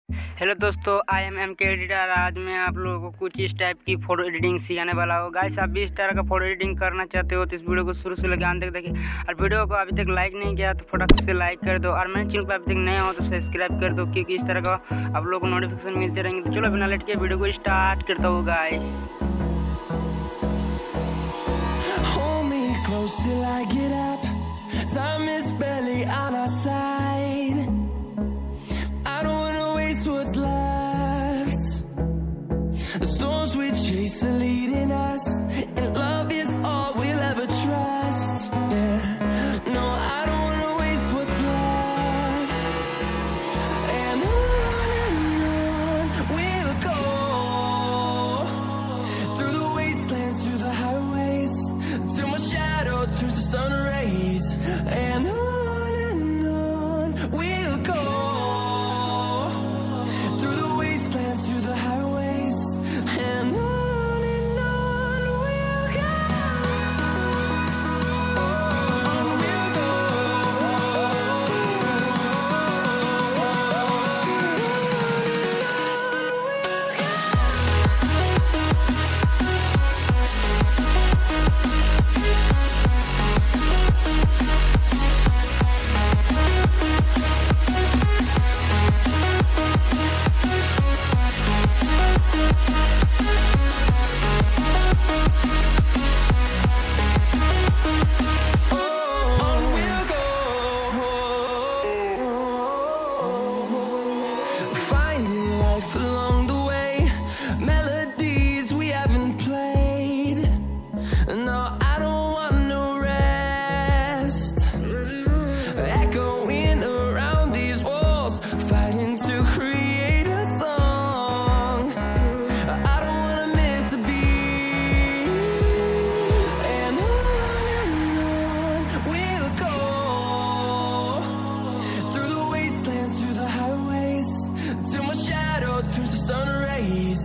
Hello दोस्तों, I am के editor. आज मैं आप लोगों को कुछ इस टाइप की फ़ोटो एडिटिंग सिखाने वाला हूँ। गाइस, आप भी इस तरह का फ़ोटो एडिटिंग करना चाहते हो तो इस वीडियो को शुरू से लेकर अंत तक देखिए। और वीडियो को अभी तक लाइक नहीं किया तो फटाफट से लाइक कर दो, और मेरे चैनल पर अभी तक नए हो तो सब्सक्राइब कर दो, क्योंकि इस तरह का आप लोगों को नोटिफिकेशन मिलते रहेंगे। तो चलो बिना लेट के वीडियो को स्टार्ट करता हूँ guys. Till I get up, time is barely on our side. I don't wanna waste what's left. The storms we chase are leading us, and love is all we'll ever trust. Yeah, no, I don't wanna waste what's left. And on we'll go, through the wastelands, through the highways, till my shadow turns to sun rays. And on we'll go, through the wastelands, through the highways. And on we'll go, on we'll go. Finding life along the way, melodies we haven't played. No, I don't want no rest. Echoing around these walls, fighting to create a song. I don't wanna miss a beat. And on we'll go, through the wastelands, through the highways, till my shadow turns to sun rays.